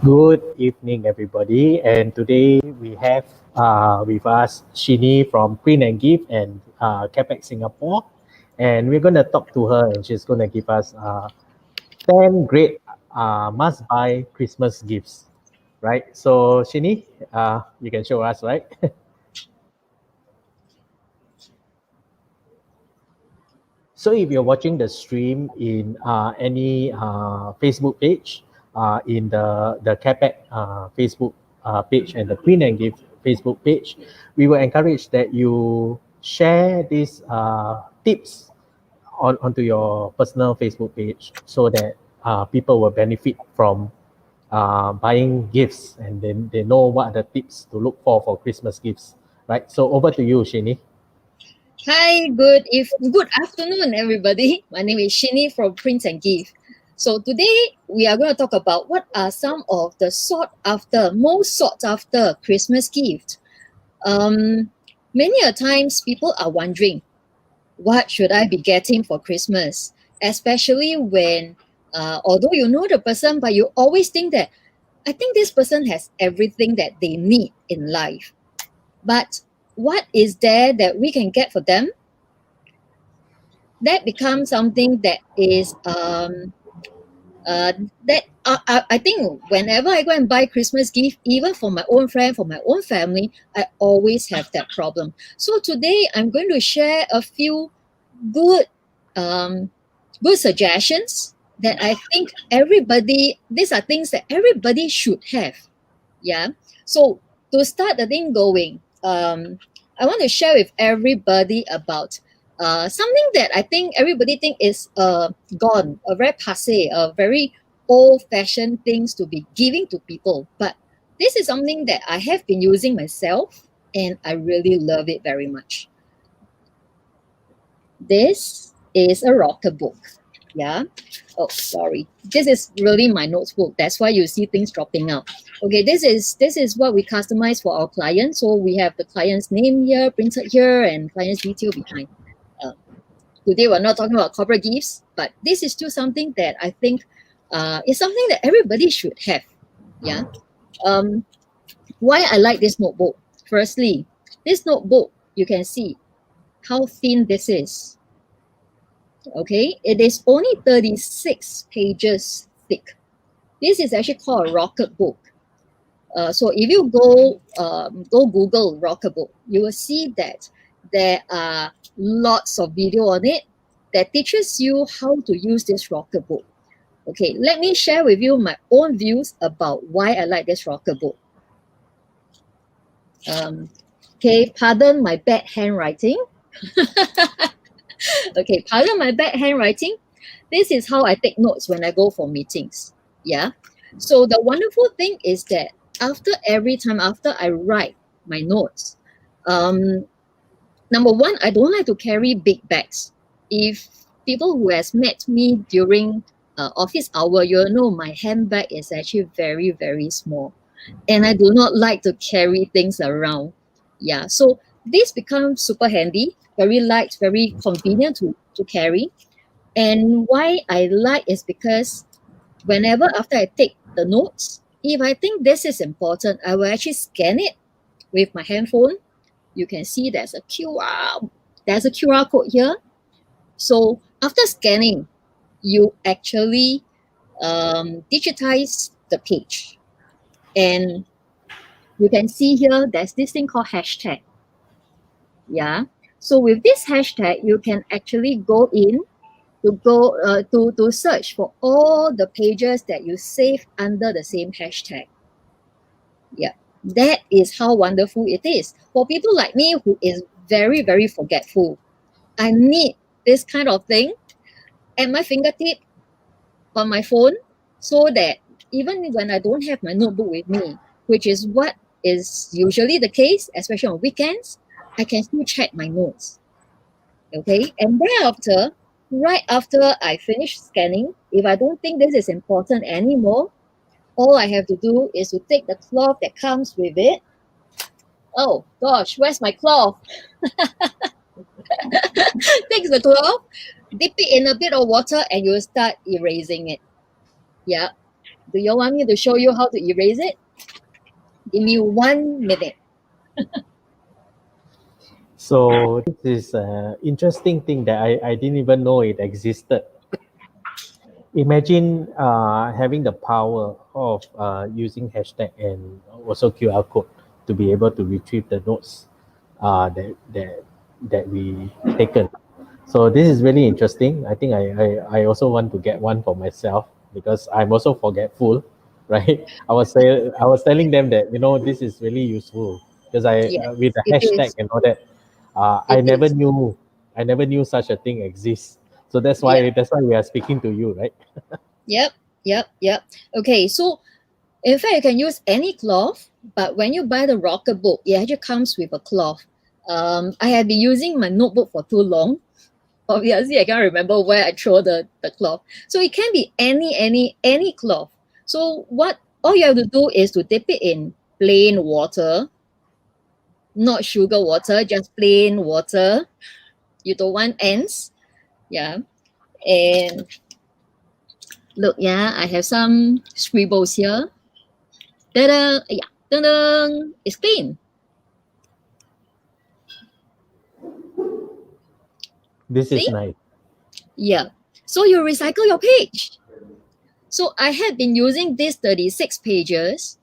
Good evening, everybody. And today we have with us Shin Ee from Print and Gift and Capex Singapore. And we're going to talk to her, and she's going to give us 10 great must-buy Christmas gifts, right? So, Shin Ee, you can show us, right? So if you're watching the stream in any Facebook page, in the CAPEC Facebook page and the Print and Gift Facebook page, we will encourage that you share these tips onto your personal Facebook page so that people will benefit from buying gifts, and then they know what are the tips to look for Christmas gifts, right? So over to you, Shin Ee. Hi, good afternoon, everybody. My name is Shin Ee from Print and Gift. So today we are going to talk about what are some of the most sought after Christmas gifts. Many a times people are wondering, what should I be getting for Christmas? Especially when, although you know the person, but you always think that I think this person has everything that they need in life. But what is there that we can get for them? That becomes something that is I think whenever I go and buy Christmas gift, even for my own friend, for my own family, I always have that problem. So today I'm going to share a few good good suggestions that I think these are things that everybody should have. Yeah. So to start the thing going, I want to share with everybody about something that I think everybody think is gone, a very passe, a very old-fashioned things to be giving to people. But this is something that I have been using myself, and I really love it very much. This is a rocker book. Yeah. Oh, sorry. This is really my notebook. That's why you see things dropping out. Okay, this is what we customize for our clients. So we have the client's name here, printed here, and client's detail behind. Today we're not talking about corporate gifts, but this is still something that I think is something that everybody should have. Yeah. Why I like this notebook? Firstly, this notebook, you can see how thin this is. Okay, it is only 36 pages thick. This is actually called a rocket book. So if you go Google rocket book, you will see that there are lots of video on it that teaches you how to use this rocket book. Okay, let me share with you my own views about why I like this rocket book. Okay, pardon my bad handwriting. Okay, pardon my bad handwriting. This is how I take notes when I go for meetings. Yeah. So the wonderful thing is that after I write my notes, number one, I don't like to carry big bags. If people who has met me during office hour, you'll know my handbag is actually very, very small. And I do not like to carry things around. Yeah, so this becomes super handy, very light, very convenient to carry. And why I like is because whenever after I take the notes, if I think this is important, I will actually scan it with my handphone. You can see there's a QR code here. So after scanning, you actually digitize the page. And you can see here, there's this thing called hashtag. Yeah. So with this hashtag, you can actually go in to search for all the pages that you save under the same hashtag. Yeah, that is how wonderful it is. For people like me who is very, very forgetful, I need this kind of thing at my fingertip on my phone so that even when I don't have my notebook with me, which is what is usually the case, especially on weekends, I can still check my notes. Okay, and thereafter, right after I finish scanning, if I don't think this is important anymore, all I have to do is to take the cloth that comes with it. Oh gosh, where's my cloth? Take the cloth, dip it in a bit of water, and you'll start erasing it. Yeah, Do you want me to show you how to erase it? Give me 1 minute. So this is an interesting thing that I didn't even know it existed. Imagine having the power of using hashtag and also QR code to be able to retrieve the notes that we taken. So this is really interesting. I think I also want to get one for myself because I'm also forgetful, right? I was telling them that this is really useful because with Yes, the it hashtag is. and all that, It is. I never knew such a thing exists. So Yeah. that's why we are speaking to you, right? Yep. Yep. Yep. Okay. So in fact, you can use any cloth, but when you buy the rocker book, it actually comes with a cloth. I have been using my notebook for too long. Obviously, I can't remember where I throw the cloth. So it can be any cloth. So what all you have to do is to dip it in plain water, not sugar water, just plain water. You don't want ants. Yeah. And look, yeah, I have some scribbles here. Ta-da! Yeah, ta-da! It's clean. This is See? nice. Yeah. So you recycle your page. So I had been using these 36 pages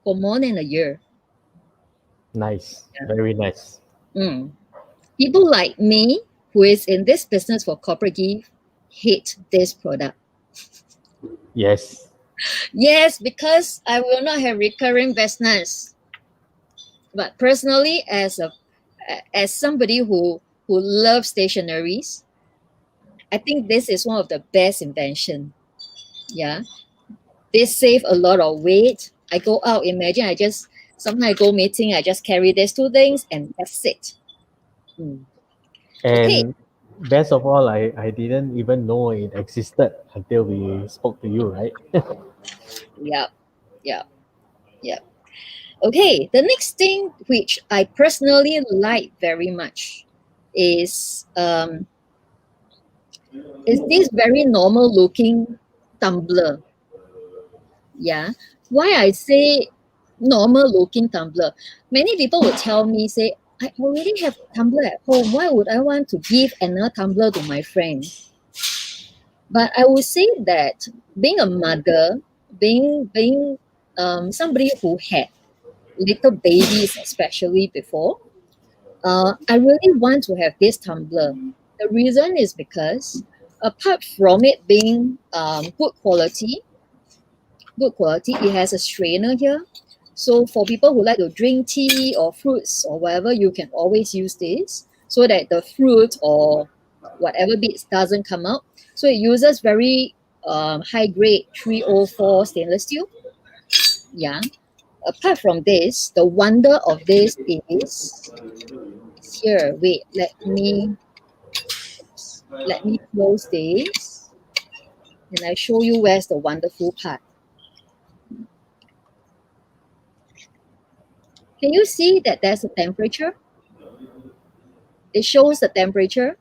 for more than a year. Nice. Yeah. Very nice. Mm. People like me, who is in this business for corporate gift, hate this product. Yes. Yes, because I will not have recurring business. But personally, as somebody who loves stationaries, I think this is one of the best invention. Yeah, they save a lot of weight. I go out, imagine sometimes I go meeting, I just carry these two things and that's it. Mm. Okay. And best of all, I didn't even know it existed until we spoke to you, right? Yeah, yeah, yeah. Okay, the next thing which I personally like very much is this very normal looking tumbler. Yeah. Why I say normal looking tumbler? Many people would tell me, say, I already have tumbler at home. Why would I want to give another tumbler to my friend? But I would say that being a mother, being somebody who had little babies, especially before, I really want to have this tumbler. The reason is because apart from it being good quality, it has a strainer here. So for people who like to drink tea or fruits or whatever, you can always use this so that the fruit or whatever bits doesn't come out. So it uses very high grade 304 stainless steel. Yeah. Apart from this, the wonder of this is here. Wait, let me close this and I show you where's the wonderful part. Can you see that there's a temperature? It shows the temperature.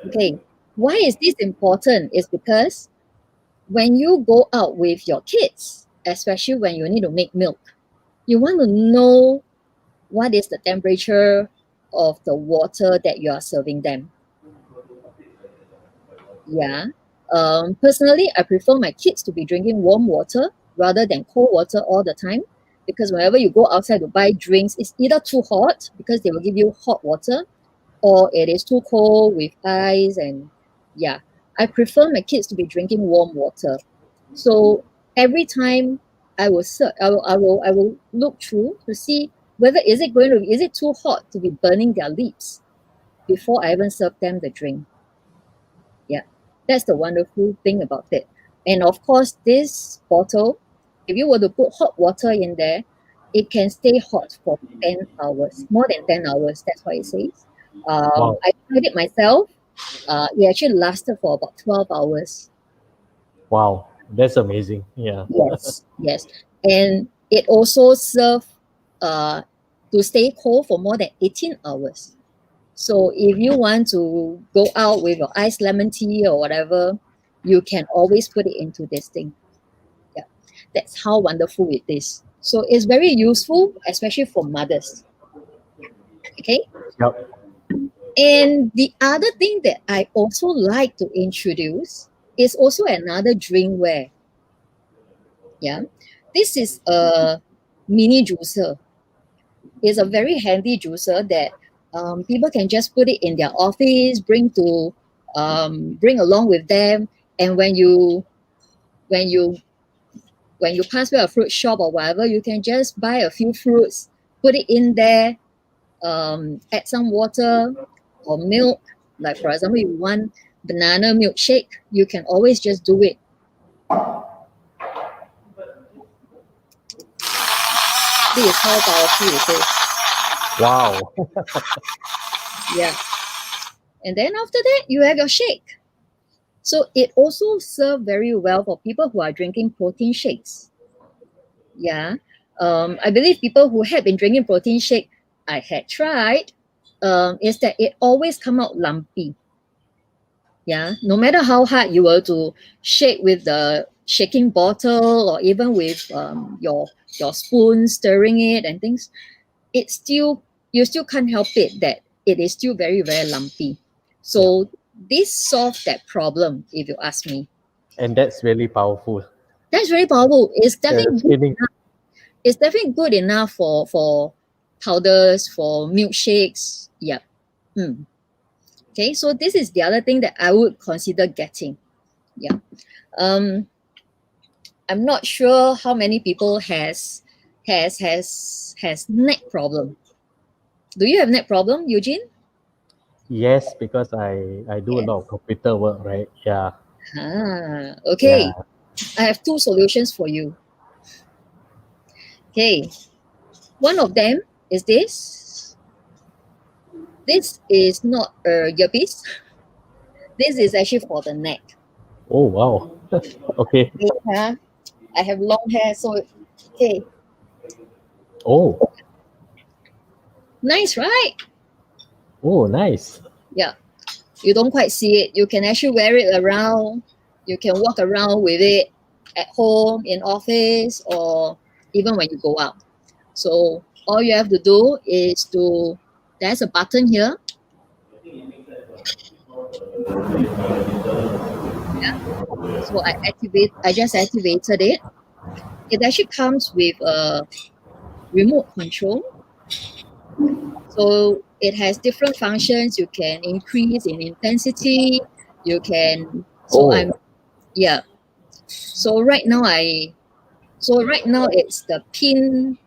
Okay. Why is this important? Is because when you go out with your kids, especially when you need to make milk, you want to know what is the temperature of the water that you are serving them. Yeah. Personally, I prefer my kids to be drinking warm water rather than cold water all the time because whenever you go outside to buy drinks, it's either too hot because they will give you hot water or it is too cold with ice. And yeah, I prefer my kids to be drinking warm water. So every time I will look through to see whether is it too hot to be burning their lips before I even serve them the drink. Yeah, that's the wonderful thing about it. And of course, this bottle, if you were to put hot water in there, it can stay hot for 10 hours, more than 10 hours. That's what it says. Wow. I tried it myself. It actually lasted for about 12 hours. Wow. That's amazing. Yeah. Yes, yes. And it also served uh, to stay cold for more than 18 hours. So if you want to go out with your iced lemon tea or whatever, you can always put it into this thing. That's how wonderful it is. So it's very useful, especially for mothers. Okay. Yep. And the other thing that I also like to introduce is also another drinkware. Yeah. This is a mini juicer. It's a very handy juicer that people can just put it in their office, bring along with them, and when you when you pass by a fruit shop or whatever, you can just buy a few fruits, put it in there, add some water or milk. Like for example, you want banana milkshake, you can always just do it. This is how powerful it is. Wow. Yeah. And then after that, you have your shake. So it also serves very well for people who are drinking protein shakes. Yeah. I believe people who have been drinking protein shake, I had tried, is that it always come out lumpy. Yeah. No matter how hard you were to shake with the shaking bottle or even with your spoon stirring it and things, it still you still can't help it that it is still very, very lumpy. So this solves that problem, if you ask me. And that's really powerful. That's very powerful. Spinning. It's definitely good enough for powders, for milkshakes. Yeah. Okay, so this is the other thing that I would consider getting. Yeah. I'm not sure how many people has neck problem. Do you have neck problem, Eugene? Yes, because I do a Yes. lot of computer work, right? Yeah. Okay. Yeah. I have two solutions for you. Okay. One of them is this. This is not a earpiece. This is actually for the neck. Oh wow. Okay. Yeah. I have long hair, so okay. Oh. Nice, right? Oh, nice. Yeah. You don't quite see it. You can actually wear it around. You can walk around with it at home, in office, or even when you go out. So all you have to do is there's a button here. So I just activated it. It actually comes with a remote control. So it has different functions. You can increase in intensity. You can, so I'm, Oh. yeah. So right now it's the pin,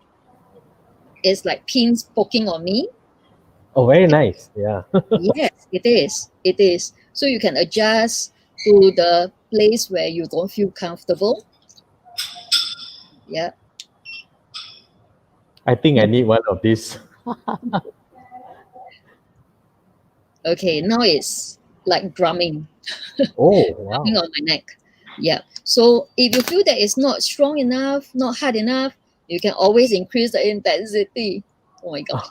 it's like pins poking on me. Oh, very nice. Yeah. Yes, it is. It is. So you can adjust to the place where you don't feel comfortable. Yeah. I think I need one of these. Okay. Now it's like drumming, Oh, drumming wow. on my neck. Yeah. So if you feel that it's not strong enough, not hard enough, you can always increase the intensity. Oh my god.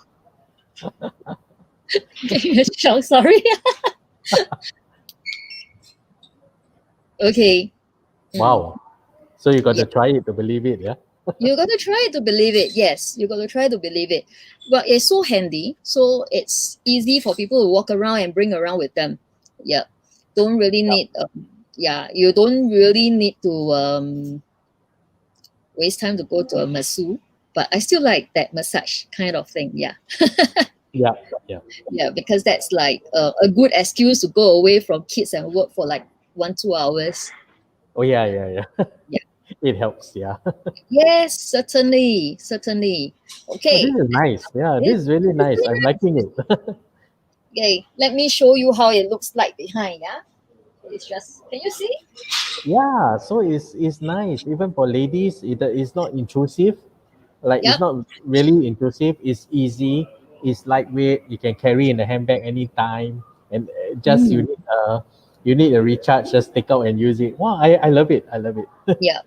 Okay, so sorry. Okay. Wow. So you got Yeah. to try it to believe it, yeah? You got to try to believe it. Yes, you got to try to believe it. But it's so handy, so it's easy for people to walk around and bring around with them. Yeah, don't really Yeah. need. You don't really need to waste time to go to a masseur. But I still like that massage kind of thing. Yeah, Yeah. Yeah. yeah, because that's like a good excuse to go away from kids and work for like 1-2 hours. Oh, yeah, yeah, yeah. Yeah. It helps, yeah. Yes, certainly, certainly. Oh, this Okay. is nice. Yeah, This this is really is nice. really I'm liking it. okay, let me show you how it looks like behind. Yeah, it's just, can you see? Yeah, so it's nice. Even for ladies, it's not intrusive. Like it's Yep. not really intrusive. It's easy. It's lightweight. You can carry in the handbag anytime. And just Mm, you need a recharge. Just take out and use it. Wow, I love it. I love it. yeah,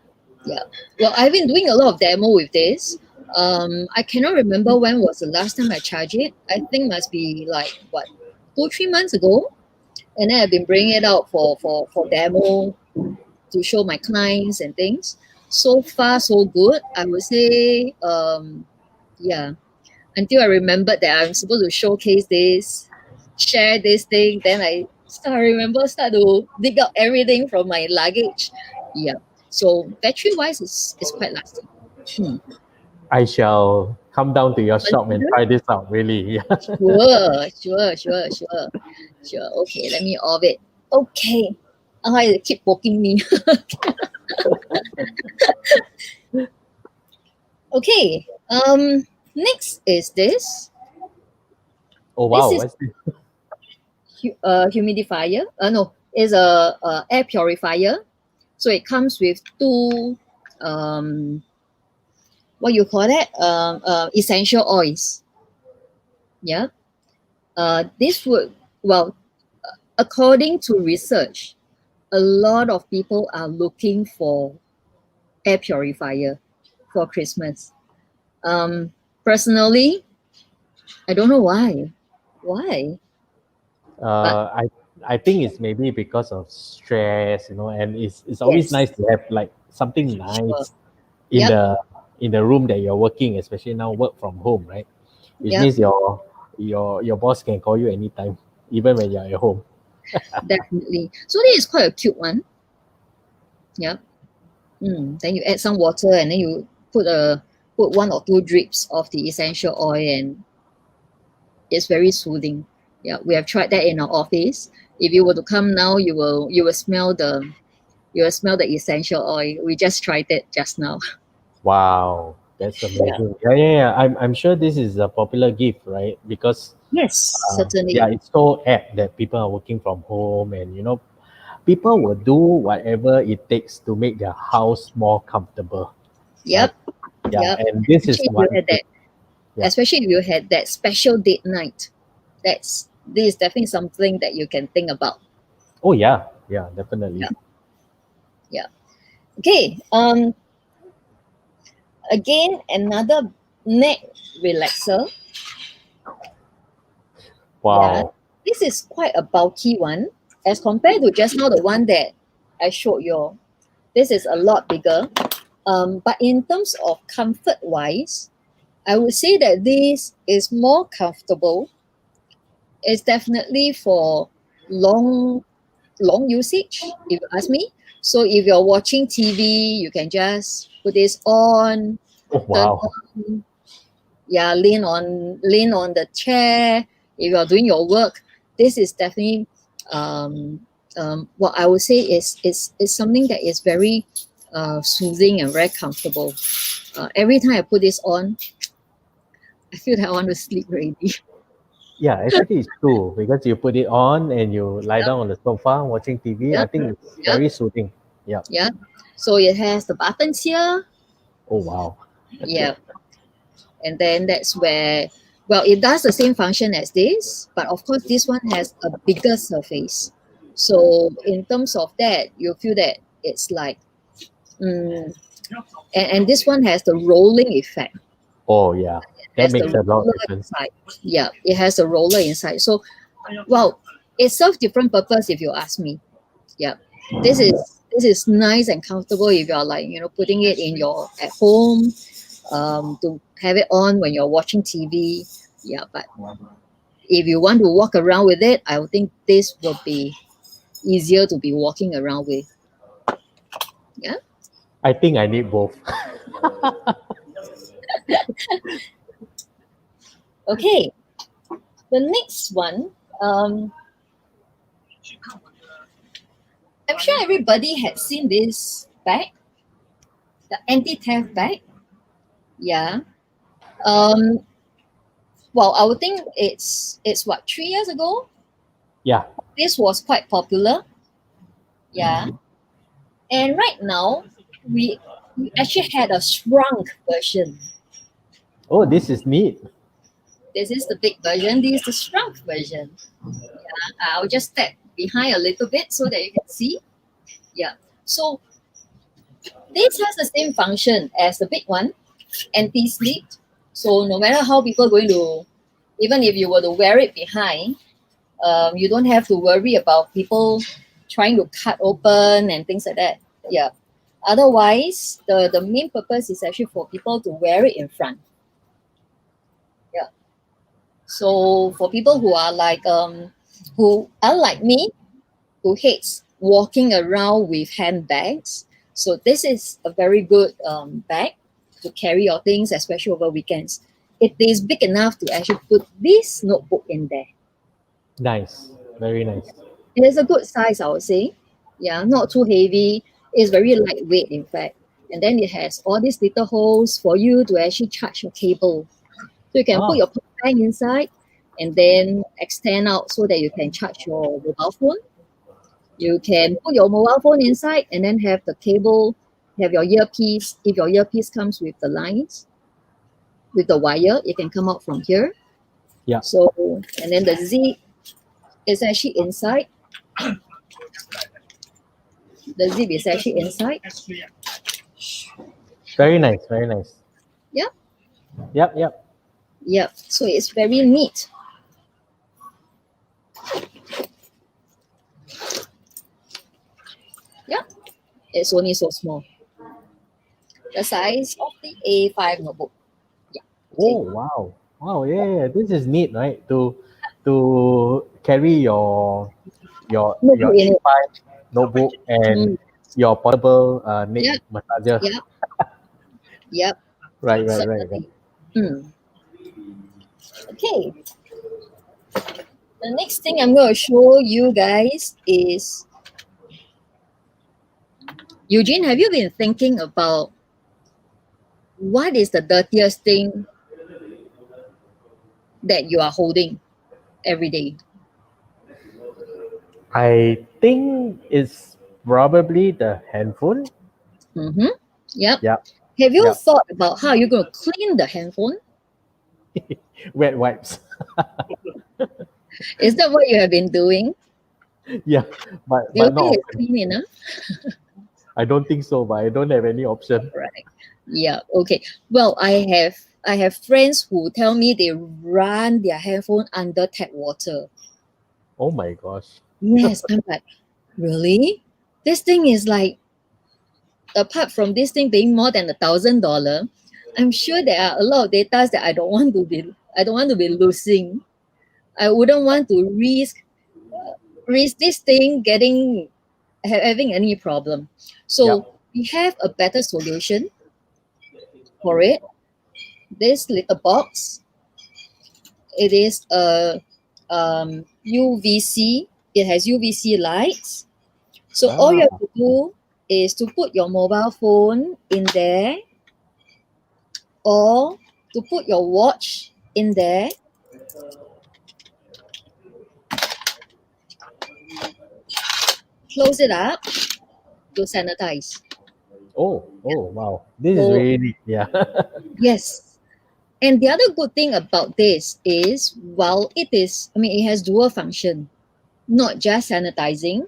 yeah. Well, I've been doing a lot of demo with this. I cannot remember when was the last time I charged it. I think must be like what 2-3 months ago, and then I've been bringing it out for demo to show my clients and things. So far, so good. I would say, yeah. Until I remembered that I'm supposed to showcase this, share this thing, then start to dig out everything from my luggage. Yeah. So battery wise, is quite lasting. Hmm. I shall come down to your shop and Consider? try this out. Really, yeah. Sure. Okay, let me off it. Okay. Oh, I keep poking me. Okay. Next is this. Oh This wow, is what's this? humidifier. No, is a air purifier. So it comes with two, um, what you call that? Essential oils. Yeah. This would, well, according to research, a lot of people are looking for air purifier for Christmas. Personally, I don't know why. Why? But I think it's maybe because of stress, and it's always yes, nice to have like something sure. nice in Yep, the room that you're working, especially now work from home, right? Which yep, means your boss can call you anytime, even when you're at home. definitely. So this is quite a cute one. Yep. Then you add some water and then you put one or two drips of the essential oil and it's very soothing. Yeah, we have tried that in our office. If you were to come now, you will smell the essential oil. We just tried it just now. Wow, that's Yeah. amazing. Yeah. I'm sure this is a popular gift, right? Because Yes, yeah, certainly. it's so apt that people are working from home, and people will do whatever it takes to make their house more comfortable, right? Yep, Yeah, yep. and this is Especially if you one had thing. that, Yeah. especially if you had that special date night. This is definitely something that you can think about. Oh yeah, definitely. Yeah, yeah. Okay. Again, another neck relaxer. Yeah, Wow. this is quite a bulky one as compared to just now the one that I showed you. This is a lot bigger. But in terms of comfort wise, I would say that this is more comfortable. It's definitely for long long usage, if you ask me. So if you're watching TV, you can just put this on, Oh turn wow. on, yeah, lean on the chair. If you're doing your work, this is definitely what I would say is something that is very soothing and very comfortable. Every time I put this on, I feel that I want to sleep already. Yeah, actually it's true because you put it on and you lie Yep, down on the sofa watching TV. I yep, think it's yep, very soothing. Yeah. yep. So it has the buttons here. Oh wow. Yeah, and then that's where, well, it does the same function as this, but of course this one has a bigger surface. So in terms of that, you feel that it's like, mm, and this one has the rolling effect. Oh yeah. It That has the makes a lot of roller difference. inside. Yeah, it has a roller inside. So, well, it serves different purpose if you ask me. Yeah, this is nice and comfortable if you're like putting it in your at home, to have it on when you're watching TV. Yeah, but if you want to walk around with it, I would think this would be easier to be walking around with. Yeah. I think I need both. Okay. The next one, um, I'm sure everybody had seen this bag, the anti-theft bag. Yeah. Um, well, I would think it's what 3 years ago. Yeah. This was quite popular. Yeah. And right now, we actually had a shrunk version. Oh, this is neat. This is the big version. This is the shrunk version. I'll just step behind a little bit so that you can see. Yeah. So this has the same function as the big one, anti-slip. So no matter how people are going to, even if you were to wear it behind, you don't have to worry about people trying to cut open and things like that. Yeah. Otherwise, the main purpose is actually for people to wear it in front. Yeah. So for people who are like who unlike me, who hates walking around with handbags, so this is a very good bag to carry your things, especially over weekends. It is big enough to actually put this notebook in there. Nice. Very nice. It is a good size, I would say. Yeah, not too heavy. It's very lightweight, in fact. And then it has all these little holes for you to actually charge your cable. So you can put Oh, your power bank inside and then extend out so that you can charge your mobile phone. You can put your mobile phone inside and then have the cable, have your earpiece. If your earpiece comes with the lines, with the wire, it can come out from here. yeah. So, and then the zip is actually inside. The zip is actually inside. Very nice. Very nice. Yeah, Yep. Yep. yeah. So it's very neat. Yeah, it's only so small. The size of the A5 notebook. Yeah. Oh, Okay. wow. Wow. Yeah. Yeah. This is neat, right? To carry your Notebook in it. A5 notebook and Mm. your portable neck Yeah, massager. yeah, yeah. Right. Right. Right. Right. Certainly. Mm. Okay. The next thing I'm going to show you guys is Eugene. Have you been thinking about what is the dirtiest thing that you are holding every day? I think it's probably the handphone. Mm-hmm. Yep. Yeah. Have you Yeah. thought about how you're going to clean the handphone? Wet wipes. Is that what you have been doing? Yeah. Do you But not think it's often. clean enough? I don't think so, but I don't have any option. Right. Yeah. Okay. Well, I have friends who tell me they run their handphone under tap water. Oh my gosh. Yes, I'm like, really? This thing is like, apart from this thing being more than $1,000, I'm sure there are a lot of data that I don't want to be losing. I wouldn't want to risk this thing having any problem. Yeah. So we have a better solution for it. This little box, it is a UVC. It has UVC lights. So all you Ah. have to do is to put your mobile phone in there or to put your watch in there. Close it up to sanitize. Oh. Oh. Wow. This is So really neat. Yeah. yes. And the other good thing about this is while it has dual function, not just sanitizing,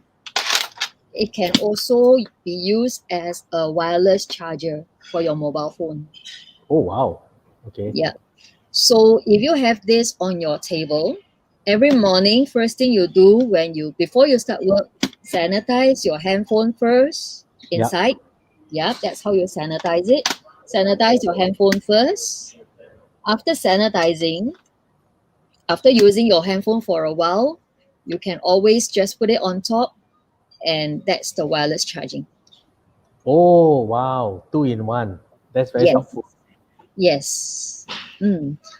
it can also be used as a wireless charger for your mobile phone. Oh wow. Okay. Yeah. So if you have this on your table, every morning, first thing you do before you start work, sanitize your handphone first Yeah. inside. Yeah, that's how you sanitize it. Sanitize your handphone first. After sanitizing, after using your handphone for a while, you can always just put it on top, and that's the wireless charging. Oh wow. Two in one. That's very Yes, helpful. yes.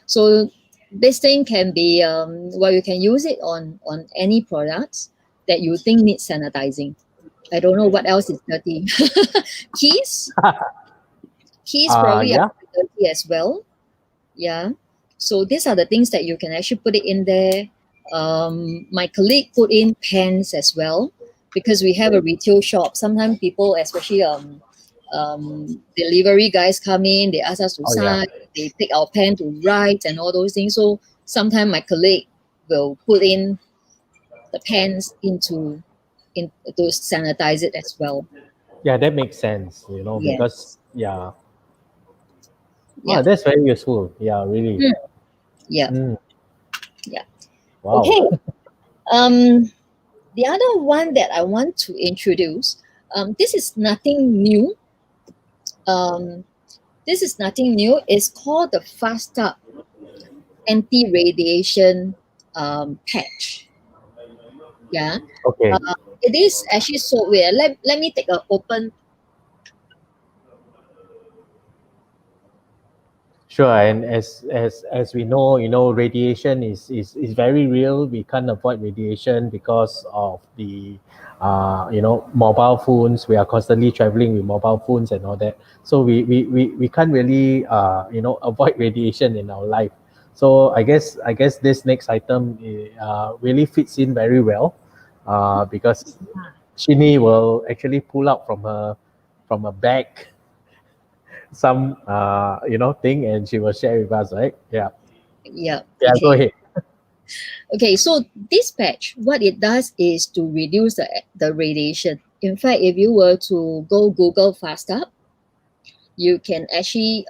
So this thing can be you can use it on any products that you think needs sanitizing. I don't know what else is dirty. Keys, keys probably are Yeah. dirty as well. Yeah. So these are the things that you can actually put it in there. My colleague put in pens as well because we have a retail shop. Sometimes people, especially delivery guys come in, they ask us to Oh yeah. sign, they take our pen to write and all those things. So sometimes my colleague will put in the pens in to sanitize it as well. Yeah, that makes sense, because Yes. yeah. Yeah. Oh, that's very useful. Yeah, really. Mm, yeah. Mm, Yeah. wow. Okay. Um, the other one that I want to introduce, this is nothing new. This is nothing new. It's called the Fasta anti-radiation patch. Yeah. Okay. It is actually so weird. Let me take a open. Sure, and as we know, radiation is very real. We can't avoid radiation because of the mobile phones. We are constantly traveling with mobile phones and all that. So we can't really avoid radiation in our life. So I guess this next item really fits in very well, because Shin Ee will actually pull out from a bag some thing, and she will share with us, right? Yeah. Yeah. Yeah, go Okay. ahead. Okay. So this patch, what it does is to reduce the radiation. In fact, if you were to go Google Fasta, you can actually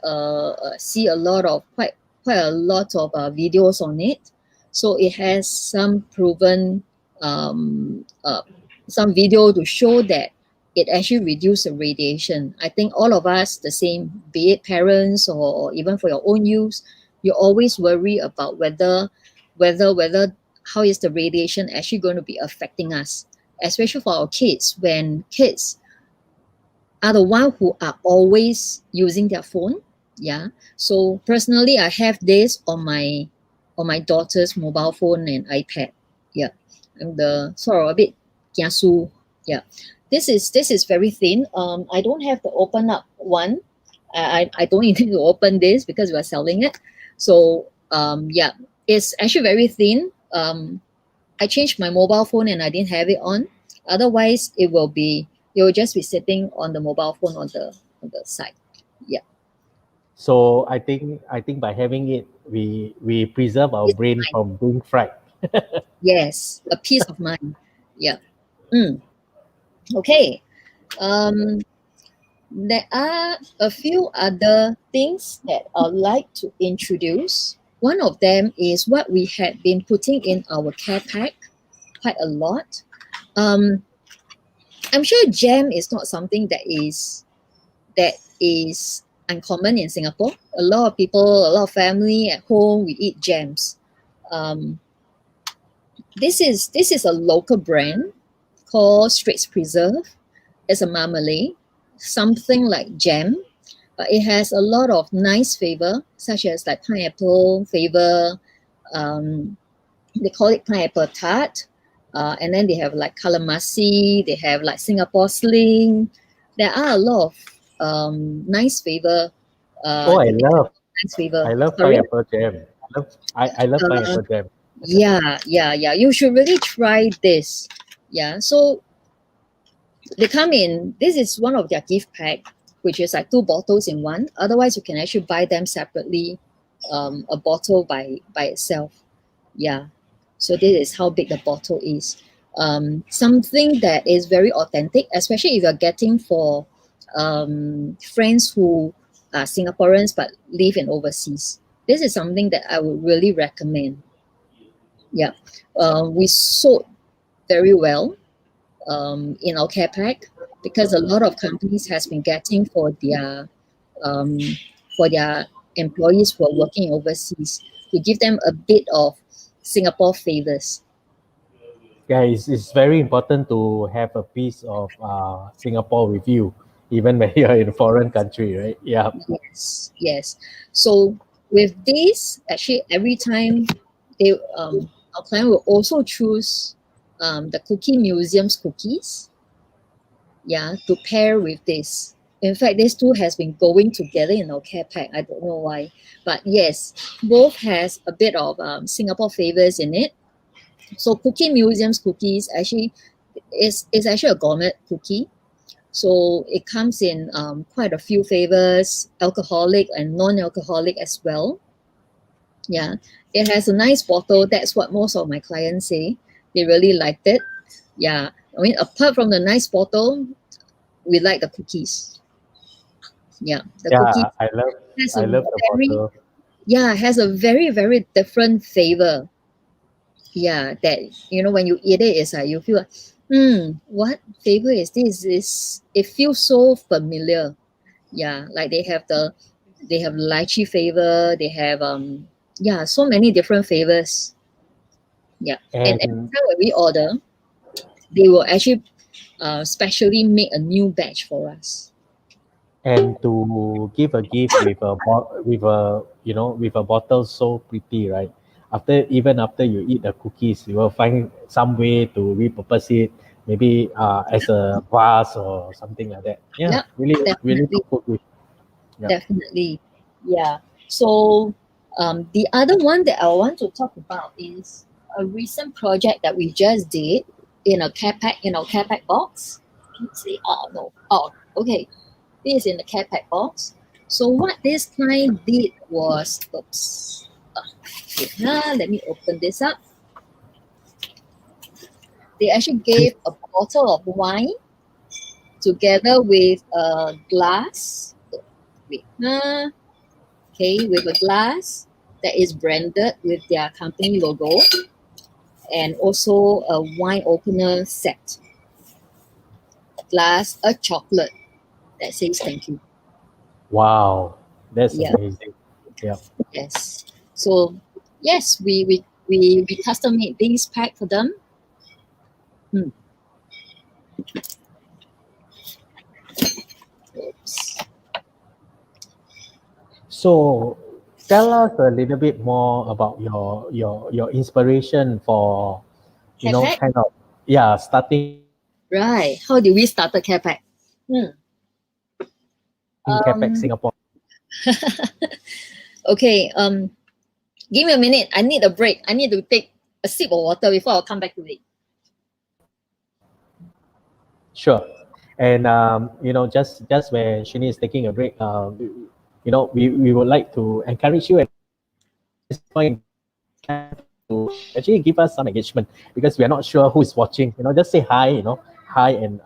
see a lot of quite a lot of videos on it. So it has some proven um, uh, some video to show that it actually reduces the radiation. I think all of us the same, be it parents or even for your own use, you always worry about whether how is the radiation actually going to be affecting us, especially for our kids when kids are the one who are always using their phone. Yeah. So personally, I have this on my daughter's mobile phone and iPad. Yeah. I'm the sort of a bit kiasu. Yeah. This is very thin. I don't have to open up one. I don't need to open this because we're selling it. So yeah, it's actually very thin. I changed my mobile phone and I didn't have it on. Otherwise, it will just be sitting on the mobile phone on the side. Yeah, So I think by having it, we preserve our it's brain fine. from being fried. Yes, a peace of mind. Yeah. Mm. Okay. Um, there are a few other things that I'd like to introduce. One of them is what we had been putting in our care pack quite a lot. Um, I'm sure jam is not something that is uncommon in Singapore. A lot of people, a lot of family at home, we eat jams. Um, this is a local brand called Straits Preserve. It's a marmalade, something like jam, but it has a lot of nice flavor, such as like pineapple flavor. Um, they call it pineapple tart. And then they have like calamari, they have like Singapore sling. There are a lot of nice flavor. Oh, I They have love nice flavor. I love Sorry? pineapple jam. I love Uh, pineapple jam. yeah. You should really try this. Yeah. So they come in, this is one of their gift pack, which is like two bottles in one. Otherwise, you can actually buy them separately, a bottle by itself. Yeah. So this is how big the bottle is. Something that is very authentic, especially if you're getting for friends who are Singaporeans but live in overseas. This is something that I would really recommend. Yeah. We sold very well in our care pack because a lot of companies has been getting um, for their employees who are working overseas to give them a bit of Singapore favors. Yeah, it's very important to have a piece of Singapore with you, even when you're in a foreign country, right? Yeah. Yes. So with this, actually, every time they our client will also choose the Cookie Museum's cookies, yeah, to pair with this. In fact, these two has been going together in our care pack. I don't know why, but yes, both has a bit of Singapore flavors in it. So Cookie Museum's cookies actually is actually a gourmet cookie. So it comes in quite a few flavors, alcoholic and non-alcoholic as well. Yeah, it has a nice bottle. That's what most of my clients say. They really liked it. Yeah, I mean, apart from the nice bottle, we like the cookies. Yeah, the cookie Yeah, I love has I a love the very bottle. has a very different flavor. Yeah, that when you eat it, it's like you feel like, what flavor is this? It feels so familiar. Yeah, like they have lychee flavor. They have so many different flavors. Yeah, and every And time when we order, they will actually specially make a new batch for us. and to give a gift with with a with a bottle so pretty, right? After you eat the cookies, you will find some way to repurpose it, maybe as a vase or something like that. Yeah, Yeah, really definitely, thoughtful gift. Yeah. definitely. Yeah. So the other one that I want to talk about is a recent project that we just did in a care pack, care pack box. Can you see? Oh no. Oh, okay. This is in the care pack box. So what this client did was, oops. Let me open this up. They actually gave a bottle of wine together with a glass. Wait, okay, with a glass that is branded with their company logo, and also a wine opener set, plus a chocolate that says thank you. Wow, that's Yeah, amazing. Yeah. yes. So yes, we custom made these pack for them. Hmm. Oops. So tell us a little bit more about your inspiration for Care pack, kind of, yeah, starting right? How did we start the care pack? Hmm. Capex Um. Singapore. Okay. Give me a minute. I need a break. I need to take a sip of water before I'll come back to it. Sure. And just when Shin Ee is taking a break, we would like to encourage you at this point to actually give us some engagement, because we are not sure who is watching. Just say hi. Hi, and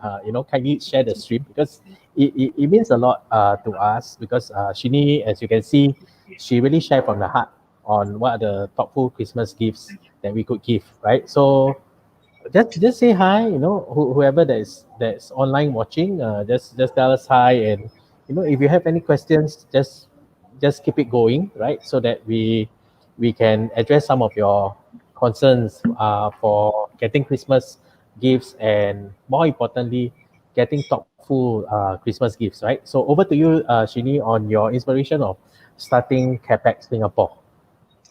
kindly share the stream, because it means a lot to us, because Shin Ee, as you can see, she really shared from the heart on what are the thoughtful Christmas gifts that we could give, right? So just say hi. Whoever that's online watching, just tell us hi. And if you have any questions, just keep it going, right? So that we can address some of your concerns for getting Christmas gifts, and more importantly, getting thoughtful Christmas gifts, right? So over to you, Shini, on your inspiration of starting Capex Singapore.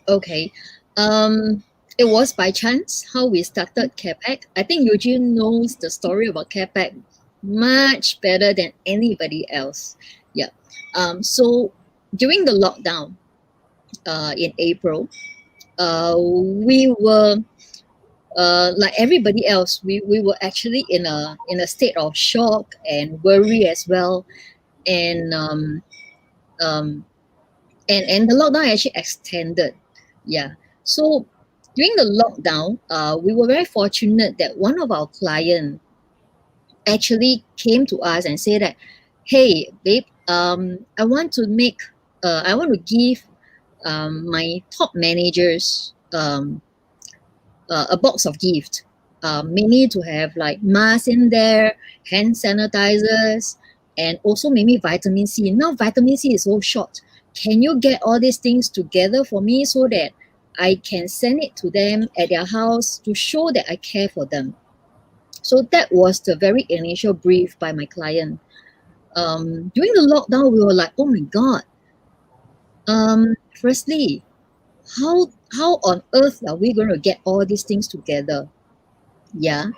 Okay. Um, it was by chance how we started CarePack. I think Eugene knows the story about CarePack much better than anybody else. Yeah. So during the lockdown, in April, we were like everybody else. We were actually in a state of shock and worry as well, and um, and the lockdown actually extended. Yeah. So during the lockdown, we were very fortunate that one of our clients actually came to us and said that, "Hey, babe, I want to give my top managers a box of gift, mainly to have like masks in there, hand sanitizers, and also maybe vitamin C. Now vitamin C is so short. Can you get all these things together for me so that I can send it to them at their house to show that I care for them?" So that was the very initial brief by my client. During the lockdown, we were like, "Oh my god! Firstly, how on earth are we going to get all these things together?" Yeah,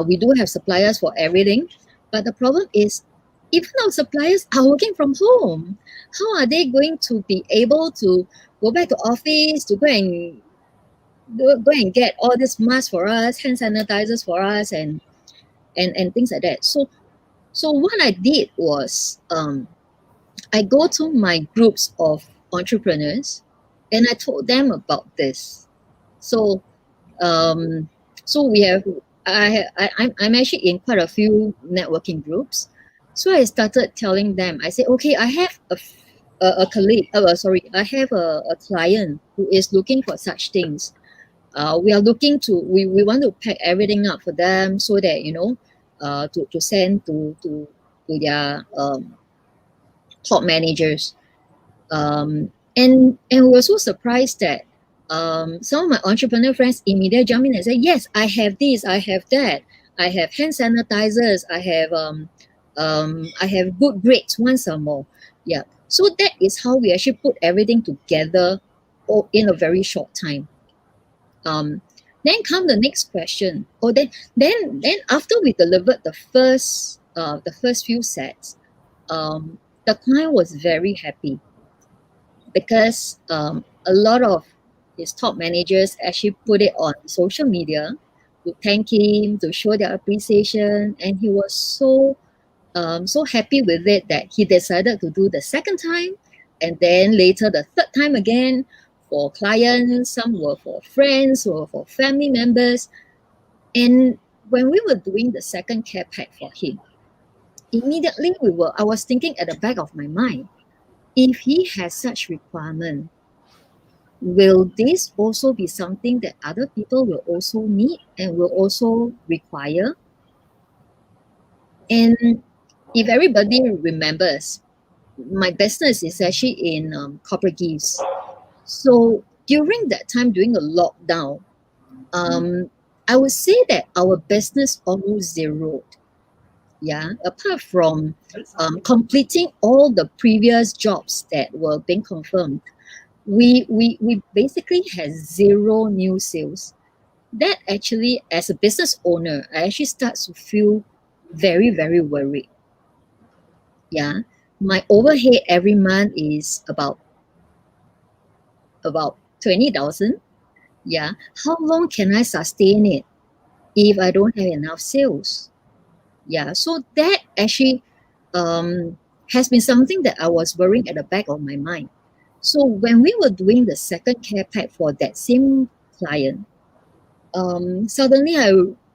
we do have suppliers for everything, but the problem is, even our suppliers are working from home. How are they going to be able to go back to office to go and get all this masks for us, hand sanitizers for us, and things like that? So what I did was, I go to my groups of entrepreneurs, and I told them about this. So um, so we have I'm actually in quite a few networking groups. So I started telling them. I said, okay, I have a colleague. Sorry, I have a client who is looking for such things. We are looking to we want to pack everything up for them so that to send to their top managers. And we were so surprised that some of my entrepreneur friends immediately jump in and say, yes, I have this, I have that, I have hand sanitizers, I have good grades, once or more. Yeah. So that is how we actually put everything together in a very short time. Then come the next question. Then after we delivered the first few sets, the client was very happy because a lot of his top managers actually put it on social media to thank him, to show their appreciation, and he was so happy with it that he decided to do the second time, and then later the third time again for clients. Some were for friends or for family members. And when we were doing the second care pack for him, immediately I was thinking at the back of my mind, if he has such requirement, will this also be something that other people will also need and will also require? And if everybody remembers, my business is actually in corporate gifts. So during that time, during the lockdown, I would say that our business almost zeroed. Yeah, apart from completing all the previous jobs that were being confirmed, we basically had zero new sales. That actually, as a business owner, I actually start to feel very, very worried. Yeah, my overhead every month is about 20,000. Yeah, how long can I sustain it if I don't have enough sales? Yeah, so that actually has been something that I was worrying at the back of my mind. So when we were doing the second care pack for that same client, suddenly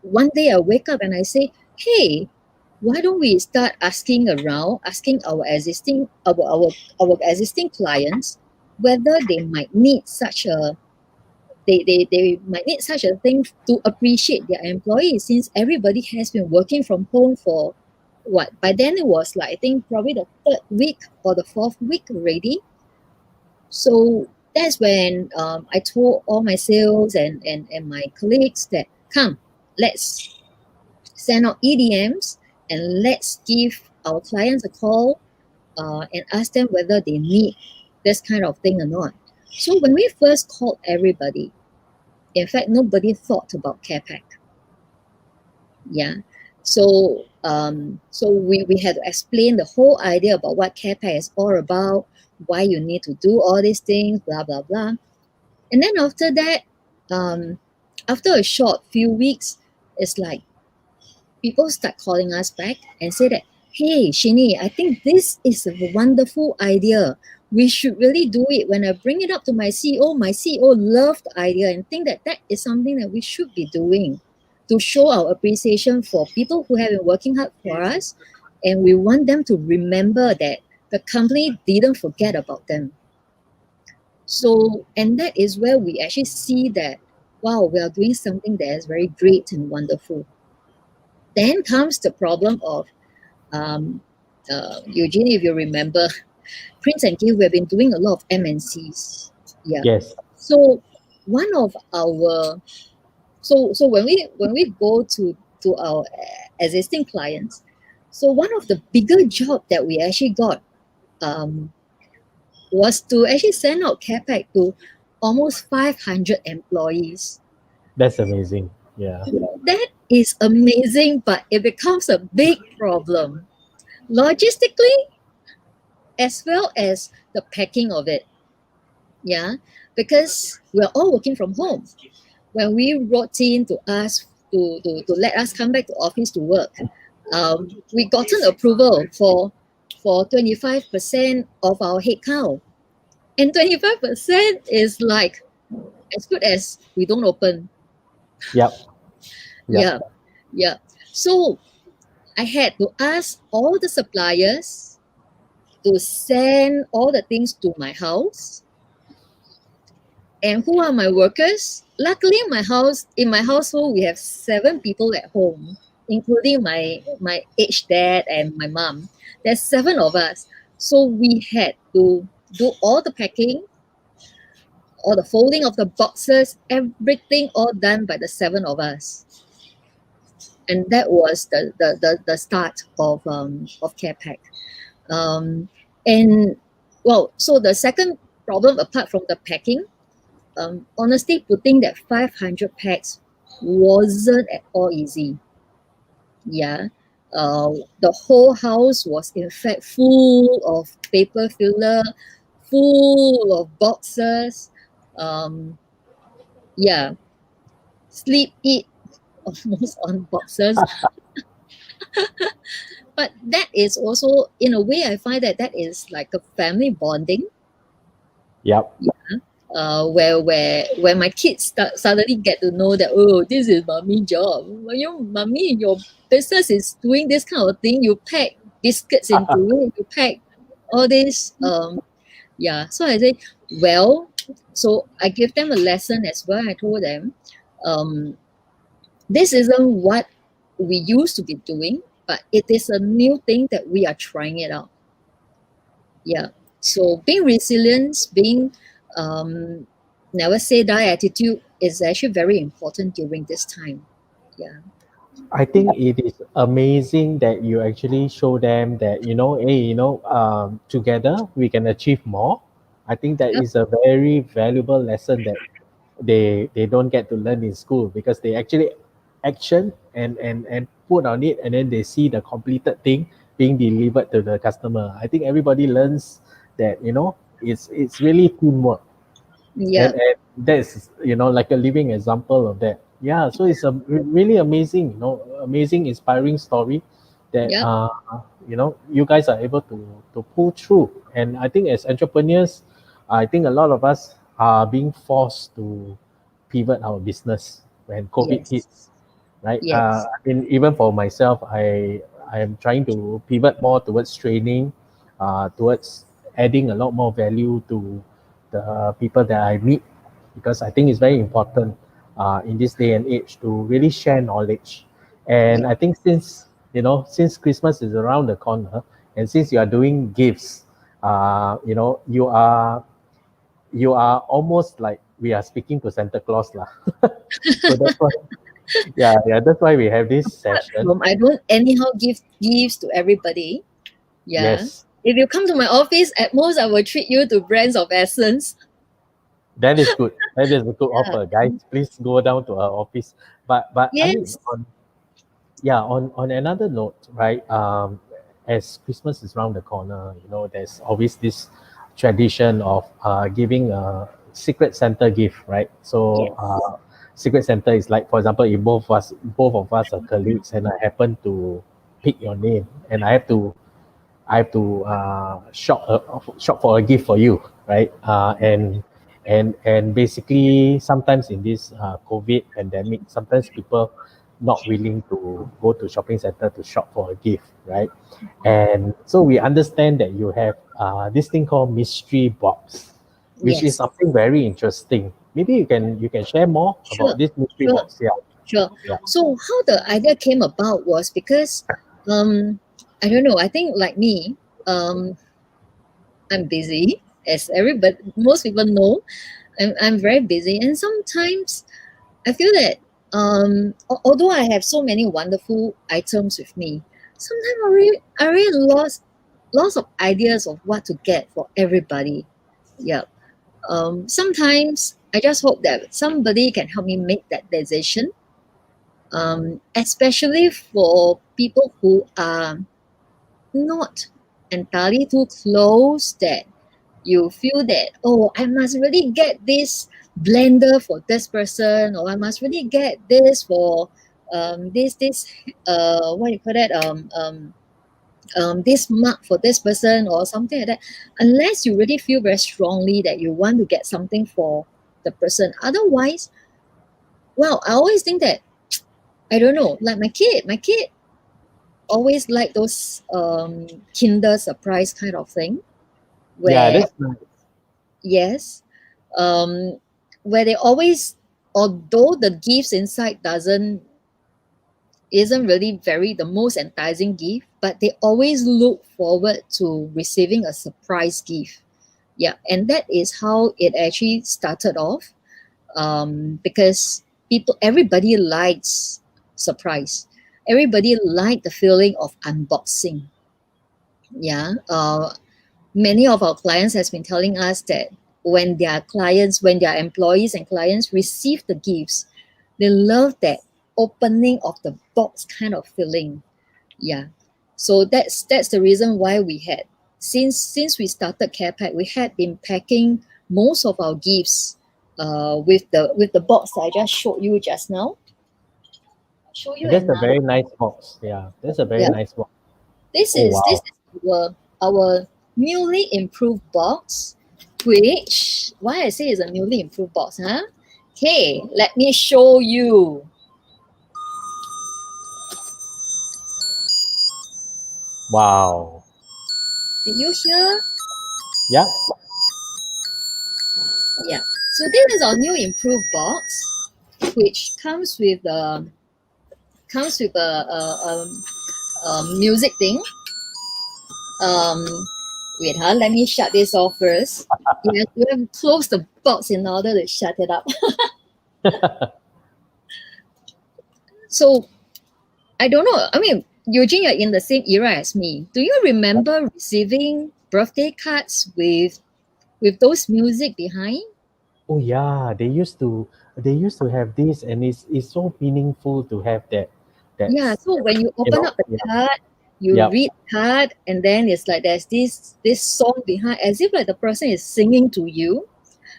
one day I wake up and I say, hey, why don't we start asking around, asking our existing clients whether they might need such a they might need such a thing to appreciate their employees, since everybody has been working from home for what, by then it was like I think probably the third week or the fourth week already. So that's when I told all my sales and my colleagues that, come, let's send out EDMs and let's give our clients a call and ask them whether they need this kind of thing or not. So when we first called everybody, in fact, nobody thought about care pack. Yeah. So we had to explain the whole idea about what care pack is all about, why you need to do all these things, blah, blah, blah. And then after that, after a short few weeks, it's like people start calling us back and say that, hey, Shin Ee, I think this is a wonderful idea. We should really do it. When I bring it up to my CEO loved the idea and think that that is something that we should be doing to show our appreciation for people who have been working hard for us. And we want them to remember that the company didn't forget about them. So, and that is where we actually see that, wow, we are doing something that is very great and wonderful. Then comes the problem of Eugene, if you remember, Prince and Gift, we've been doing a lot of MNCs. Yeah. Yes. So one of our so when we go to our existing clients, so one of the bigger job that we actually got was to actually send out care pack to almost 500 employees. That's amazing. Yeah. That is amazing, but it becomes a big problem logistically as well as the packing of it. Yeah, because we're all working from home. When we wrote in to ask to let us come back to office to work, we gotten approval for 25% of our headcount. And 25% is like as good as we don't open. Yep. Yeah, yeah. So I had to ask all the suppliers to send all the things to my house. And who are my workers? Luckily, in my household, we have 7 people at home, including my aged dad and my mom. There's 7 of us. So we had to do all the packing, all the folding of the boxes, everything all done by the 7 of us. And that was the start of CarePack. And well, so the second problem apart from the packing, honestly, putting that 500 packs wasn't at all easy. Yeah. The whole house was in fact full of paper filler, full of boxes. Um, yeah, sleep, eat almost on boxes. But that is also, in a way, I find that that is like a family bonding. Yep. Where my kids suddenly get to know that, oh, this is mommy job. Well, mommy, your business is doing this kind of thing. You pack biscuits into it. You pack all this. Yeah. So I say, well, so I give them a lesson as well. I told them, um, this isn't what we used to be doing, but it is a new thing that we are trying it out. Yeah. So being resilient, being never say die attitude is actually very important during this time. Yeah. I think it is amazing that you actually show them that, hey, together we can achieve more. I think that Yep. is a very valuable lesson that they don't get to learn in school, because they actually action and put on it, and then they see the completed thing being delivered to the customer. I think everybody learns that, it's really teamwork. and, Yep. and that's like a living example of that. Yeah, so it's a really amazing, amazing inspiring story that Yep. you guys are able to pull through. And I think as entrepreneurs, I think a lot of us are being forced to pivot our business when COVID Yes. hits, right? Yes. Even for myself, I am trying to pivot more towards training, towards adding a lot more value to the people that I meet, because I think it's very important in this day and age to really share knowledge. And Yeah. I think since Christmas is around the corner, and since you are doing gifts, you are almost like we are speaking to Santa Claus lah. So that's why, yeah, that's why we have this session. I don't anyhow give gifts to everybody. Yeah. Yes, If you come to my office, at most I will treat you to brands of essence. that is good. That is a good Yeah. offer, guys. Please go down to our office. But I mean, Yes. on another note, right? As Christmas is around the corner, there's always this tradition of giving a secret Santa gift, right? So Yes. secret Santa is like, for example, if both of us are colleagues, and I happen to pick your name, and I have to shop for a gift for you, right? And basically, sometimes in this COVID pandemic, sometimes people not willing to go to shopping center to shop for a gift, right? And so we understand that you have this thing called mystery box, which is Yes. something very interesting. Maybe you can share more about Sure. this mystery Sure. box. Yeah, Sure. yeah, So how the idea came about was because I don't know, I think like me, um I'm busy, as everybody most people know. I'm very busy, and sometimes I feel that although I have so many wonderful items with me, sometimes I really lots of ideas of what to get for everybody. Yeah. Sometimes I just hope that somebody can help me make that decision, especially for people who are not entirely too close, that you feel that, oh, I must really get this blender for this person, or I must really get this for this what do you call that, this mug for this person or something like that, unless you really feel very strongly that you want to get something for the person. Otherwise, well, I always think that, I don't know, like my kid always like those Kinder surprise kind of thing, yeah. where That's nice. yes, um, where they always, although the gifts inside doesn't isn't really very the most enticing gift, but they always look forward to receiving a surprise gift. Yeah, and that is how it actually started off. Because everybody likes surprise. Everybody like the feeling of unboxing. Yeah, many of our clients has been telling us that when their employees and clients receive the gifts, they love that opening of the box kind of feeling. Yeah, so that's the reason why we had since we started care pack, we had been packing most of our gifts with the box I just showed you just now. I'll show you And that's a another. very nice box. Yeah, that's a very Yeah, nice box. this Oh is wow. our newly improved box, which why I say is a newly improved box, huh? Okay, let me show you. Wow. Did you hear? Yeah. Yeah. So this is our new improved box, which comes with a music thing. Um, Wait, huh? Let me shut this off first. You have to close the box in order to shut it up. So I don't know. I mean, Eugene, you're in the same era as me. Do you remember receiving birthday cards with those music behind? Oh yeah, they used to have this, and it's so meaningful to have Yeah. that's So when you open up the yeah. card, you Yep. read the card, and then it's like there's this song behind, as if like the person is singing to you.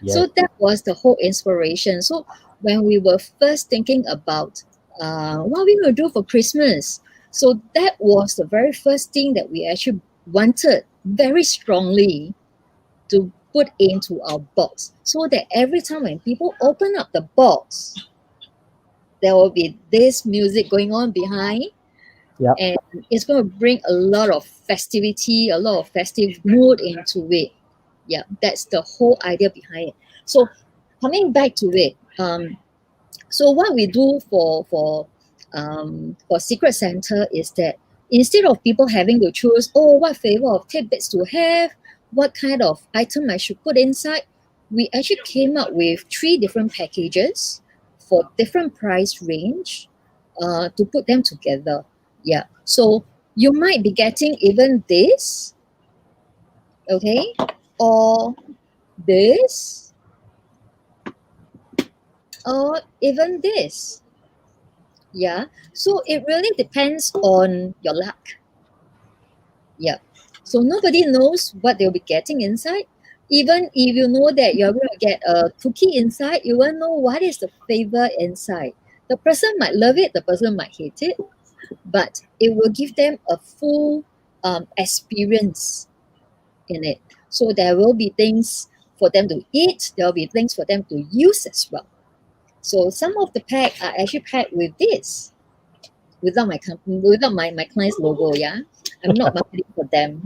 Yes. So that was the whole inspiration. So when we were first thinking about what we will do for Christmas, so that was the very first thing that we actually wanted very strongly to put into our box, so that every time when people open up the box, there will be this music going on behind, Yep. and it's going to bring a lot of festivity, a lot of festive mood into it. Yeah, that's the whole idea behind it. So coming back to it, so what we do for Secret Santa is that instead of people having to choose, oh, what flavor of tidbits to have, what kind of item I should put inside, we actually came up with 3 different packages for different price range to put them together. Yeah. So you might be getting even this, okay, or this, or even this. Yeah. So it really depends on your luck. Yeah. So nobody knows what they'll be getting inside. Even if you know that you're going to get a cookie inside, you won't know what is the flavor inside. The person might love it, the person might hate it, but it will give them a full experience in it. So there will be things for them to eat, there will be things for them to use as well. So some of the pack are actually packed with this without my company, without my client's logo. Yeah, I'm not marketing for them.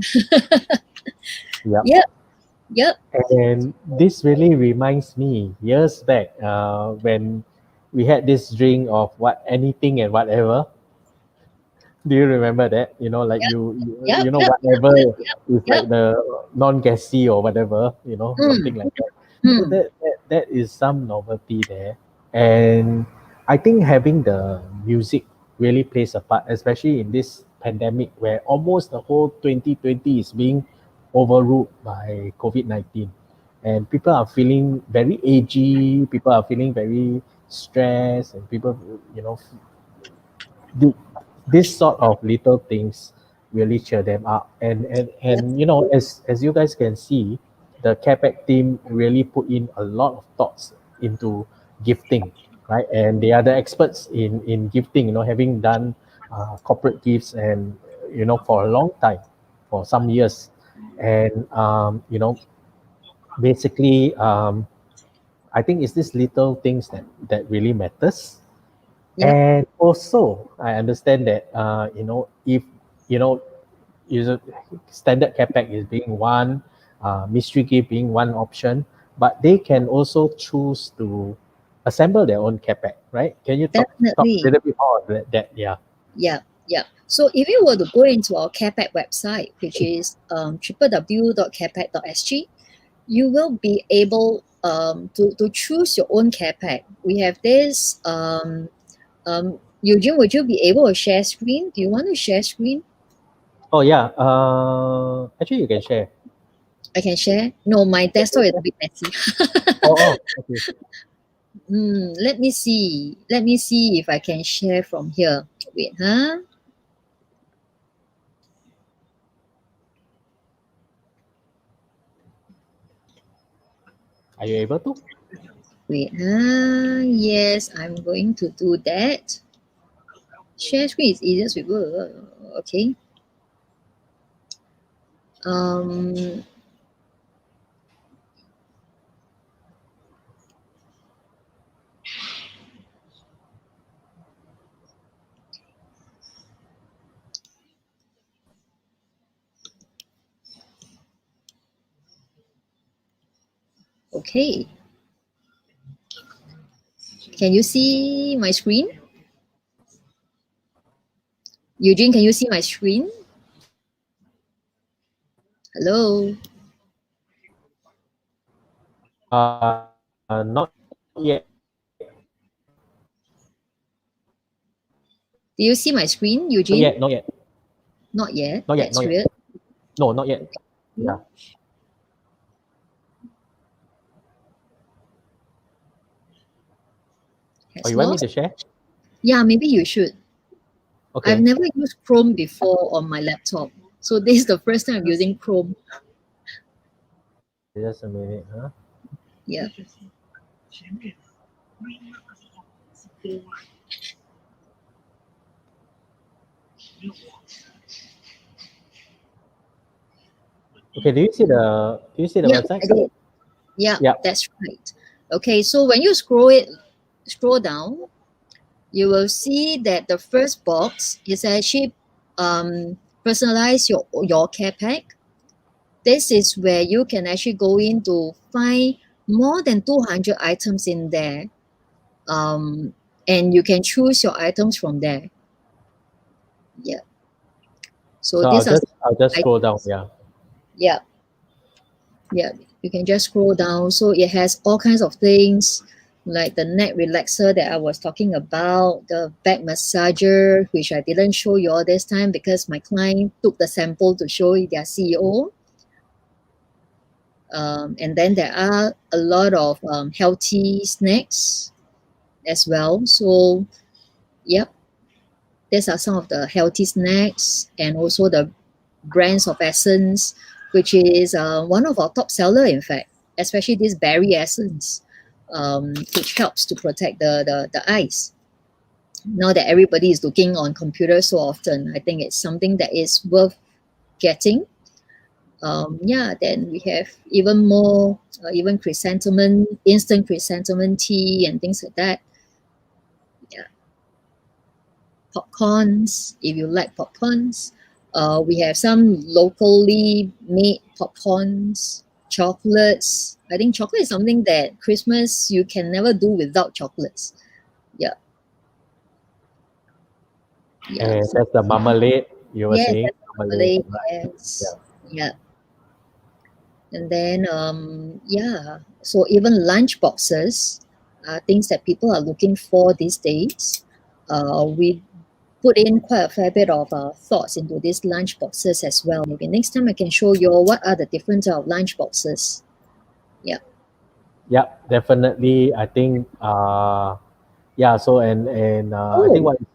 Yep. Yep, yep, And this really reminds me years back when we had this drink of what anything and whatever. Do you remember that? Like yep, you yep, know yep, yep, whatever yep, yep, is yep. like the non-gassy or whatever, something Mm, like that. So mm, that is some novelty there. And I think having the music really plays a part, especially in this pandemic where almost the whole 2020 is being overruled by COVID-19. And people are feeling very agey, people are feeling very stressed, and people, the, this sort of little things really cheer them up. yep, As you guys can see, the CAPEC team really put in a lot of thoughts into gifting, right? And they are the experts in gifting, having done corporate gifts and for a long time, for some years. And basically, I think it's these little things that really matters. yep. And also, I understand that if you know, user standard capex is being one, mystery gift being one option, but they can also choose to assemble their own capex, right? Can you talk a Definitely. little bit more on that? Yeah. Yeah, yeah. So if you were to go into our CarePack website, which is www.carepack.sg, you will be able to choose your own CarePack. We have this. Eugene, would you be able to share screen? Do you want to share screen? Oh yeah. Actually, you can share. I can share. No, my desktop is a bit messy. Oh, okay. Let me see. Let me see if I can share from here. Wait, huh? Are you able to? Wait, huh? Yes, I'm going to do that. Share screen is easiest with okay. Um, okay. Can you see my screen? Eugene, can you see my screen? Hello? Not yet. Do you see my screen, Not Eugene? yet. Not yet. Not yet. Not yet. That's Not yet. weird. No, not yet. Yeah. Oh, Has you want me lost? to share? Yeah, maybe you should. I've Okay. never used Chrome before on my laptop. So this is the first time I'm using Chrome. Just a minute, huh? Yeah. Okay. Do you see the Yeah, website? I did. Yeah, Yeah. that's right. Okay, so when you scroll down, you will see that the first box is actually personalize your care pack. This is where you can actually go in to find more than 200 items in there, um, and you can choose your items from there. Yeah. So So I'll these are just some I'll just scroll down. items. Yeah. Yeah, yeah. You can just scroll down. So it has all kinds of things like the neck relaxer that I was talking about, the back massager, which I didn't show you all this time because my client took the sample to show their CEO. And then there are a lot of healthy snacks as well. So, yep, these are some of the healthy snacks and also the brands of essence, which is one of our top seller, in fact, especially this berry essence, which helps to protect the eyes. Now that everybody is looking on computers so often, I think it's something that is worth getting. Yeah, then we have even more, even chrysanthemum, instant chrysanthemum tea and things like that. Yeah, popcorns, if you like popcorns. We have some locally made popcorns, chocolates. I think chocolate is something that Christmas you can never do without chocolates. Yeah, yeah. And So, that's the marmalade you were yes, saying. that's Marmalade, marmalade. right? Yeah. Yes, yeah. And then, yeah, so even lunch boxes are things that people are looking for these days. We put in quite a fair bit of thoughts into these lunch boxes as well. Maybe next time I can show you all what are the different lunch boxes. Yeah. Yeah. Definitely. I think. Yeah. So and I think Oh, what the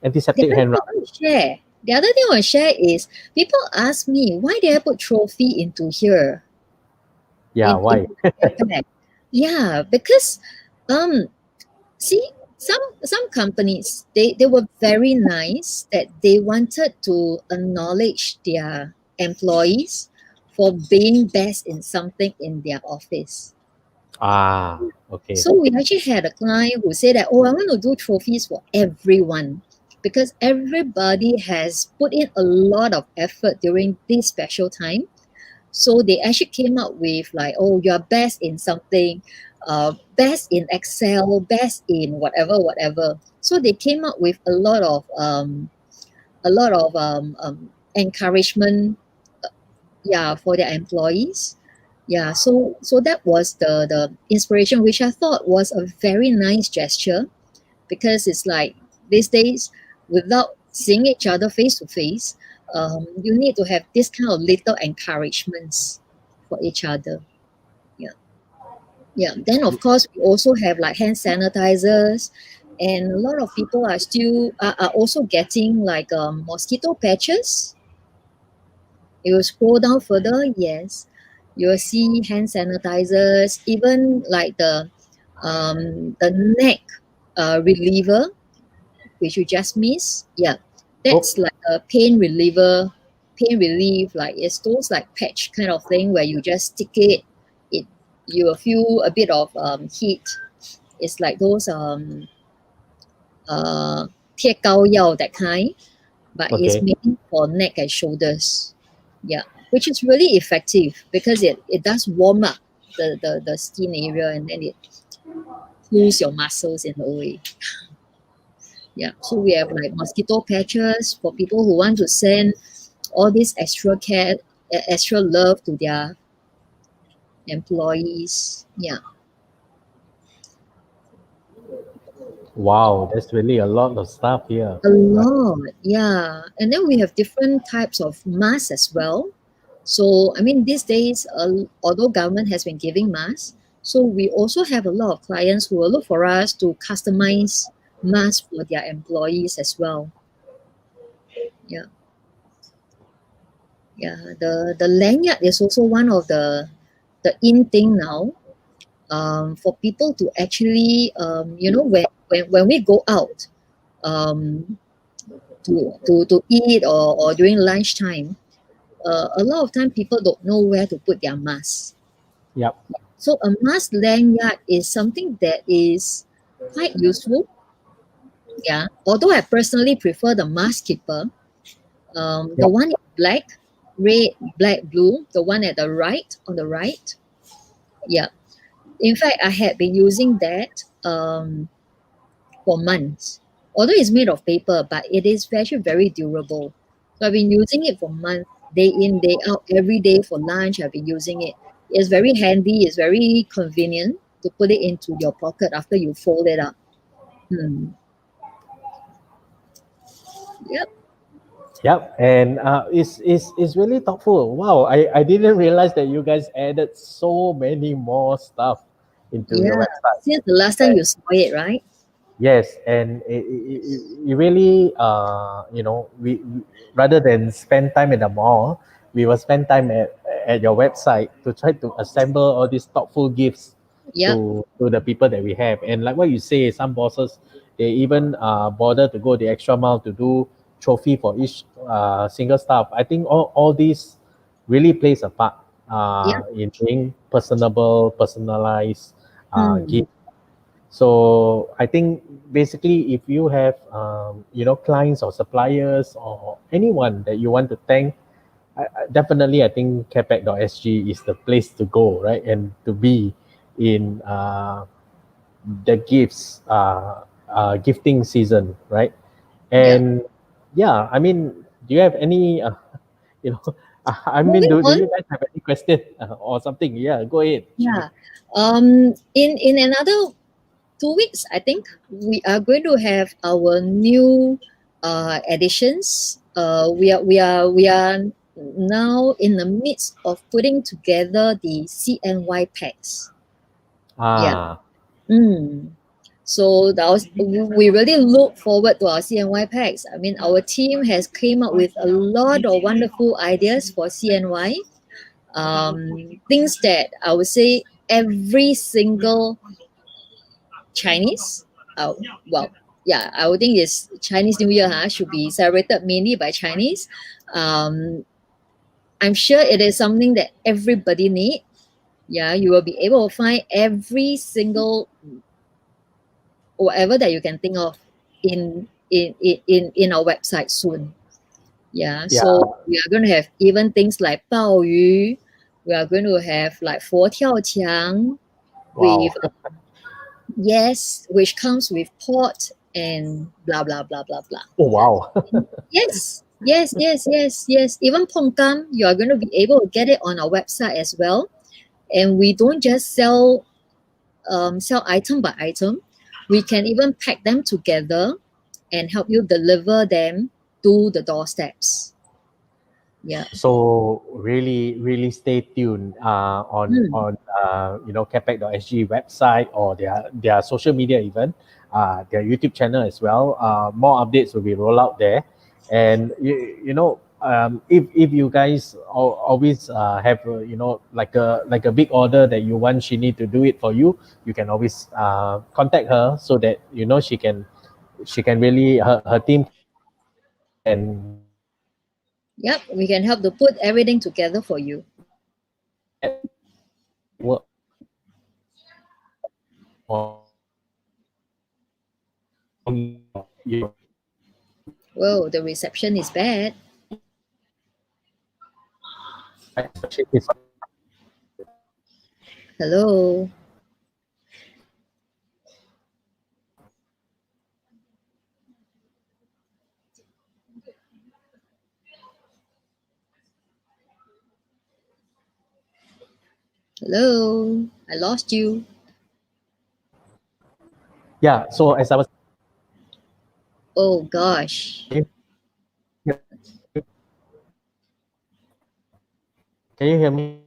antiseptic other thing hand I rub. want to share. The other thing I want to share is people ask me why did I put trophy into here Yeah. in Why? my bag. Yeah, because um see, some companies they were very nice that they wanted to acknowledge their employees for being best in something in their office. Ah. Okay. So we actually had a client who said that, oh, I want to do trophies for everyone because everybody has put in a lot of effort during this special time. So they actually came up with like, oh, you're best in something, best in Excel, best in whatever, whatever. So they came up with a lot of a lot of encouragement, for their employees. So that was the inspiration, which I thought was a very nice gesture, because it's like these days, without seeing each other face to face, you need to have this kind of little encouragements for each other. Yeah. Yeah. Then of course we also have like hand sanitizers, and a lot of people are still are also getting like mosquito patches. You will scroll down further, yes, you will see hand sanitizers, even like the neck reliever, which you just missed. Yeah, Oh, that's like a pain relief. Like it's those like patch kind of thing where you just stick it. It you will feel a bit of heat. It's like those uh 贴膏药 that kind, but it's okay. made for neck and shoulders. Yeah, which is really effective because it does warm up the skin area, and then it cools your muscles in a way. Yeah, so we have like mosquito patches for people who want to send all this extra care, extra love to their employees. Yeah, Wow, there's really a lot of stuff here. a Right. lot. Yeah, and then we have different types of masks as well. So I mean, these days, although government has been giving masks, so we also have a lot of clients who will look for us to customize masks for their employees as well. Yeah. Yeah, the lanyard is also one of the in thing now, for people to actually, when we go out, um, to eat, or during lunchtime, a lot of time people don't know where to put their mask. Yep. So a mask lanyard is something that is quite useful. Yeah, although I personally prefer the mask keeper, the Yep. one in black, red, black, blue, the one at the right, on the right. Yeah. In fact, I had been using that for months. Although it's made of paper, but it is actually very durable. So I've been using it for months, day in, day out, every day for lunch. I've been using it. It's very handy. It's very convenient to put it into your pocket after you fold it up. Hmm. Yep. Yep. And it's really thoughtful. Wow, I didn't realize that you guys added so many more stuff into your Yeah. website. Since the last time you saw it, right? Yes, and it really, we rather than spend time in the mall, we will spend time at your website to try to assemble all these thoughtful gifts Yep. to the people that we have. And like what you say, some bosses, they even bother to go the extra mile to do trophy for each single staff. I think all these really plays a part Yep. in being personable, personalized Hmm. gift. So I think basically, if you have clients or suppliers or anyone that you want to thank, definitely I think capac.sg is the place to go, right? And to be in the gifting season, right? Yep. And yeah, I mean, do you have any you know I mean, Moving do on. you guys have any question or something? Yeah, go ahead. Yeah. In another 2 weeks, I think we are going to have our new editions. We are now in the midst of putting together the CNY packs. Yeah. Ah, Mm. So we really look forward to our CNY packs. I mean, our team has came up with a lot of wonderful ideas for CNY. Things that I would say every single Chinese. Well, yeah, I would think it's Chinese New Year should be celebrated mainly by Chinese. Um, I'm sure it is something that everybody need. Yeah, you will be able to find every single whatever that you can think of in our website soon. Yeah, yeah. so we are going to have even things like 鲍鱼. We are going to have like 佛跳墙 with Wow. yes, which comes with pot and blah blah blah blah blah. Oh wow. Yes, yes, yes, yes, yes. Even pongkam, you are going to be able to get it on our website as well. And we don't just sell item by item. We can even pack them together and help you deliver them to the doorsteps. Yeah. So really, really stay tuned Mm. on capac.sg website or their social media even, their YouTube channel as well. More updates will be rolled out there, and if you guys always have like a big order that you want she need to do it for you, you can always contact her so that she can really her team can really help you and get you Yep, we can help to put everything together for you. work on Whoa, the reception is bad. Hello. Hello. I lost you. Yeah, so as I was Oh gosh. can you hear me?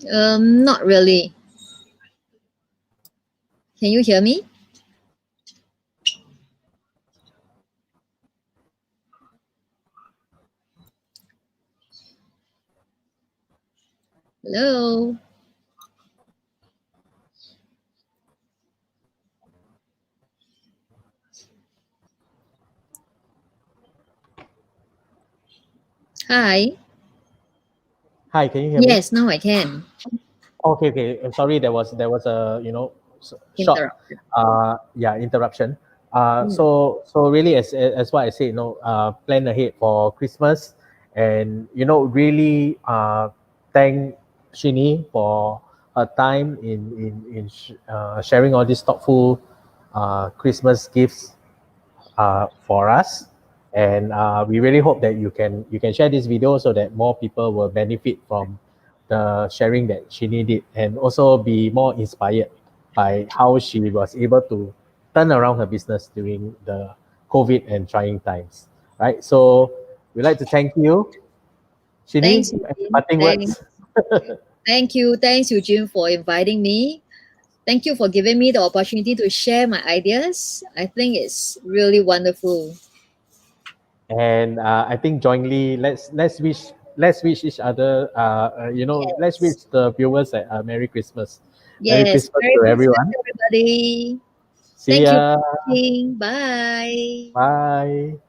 Not really. Can you hear me? Hello. Hi. Hi, can you hear me? Yes, now I can. Okay, okay. I'm sorry, there was a short Interrupted. interruption. Mm. So really, as what I said, plan ahead for Christmas, and really thank Shini for her time in sharing all these thoughtful Christmas gifts for us, and we really hope that you can share this video so that more people will benefit from the sharing that she needed, and also be more inspired by how she was able to turn around her business during the COVID and trying times, right? So we'd like to thank you, Thanks, Shini. Any Eugene. parting Thanks. words? Thank you. Thanks, Eugene, for inviting me. Thank you for giving me the opportunity to share my ideas. I think it's really wonderful. And I think jointly, let's wish each other, let's Yes. wish the viewers Merry Christmas. Merry Yes. Christmas Merry to Christmas, everyone. everybody. See Thank you for ya. watching. Bye. Bye.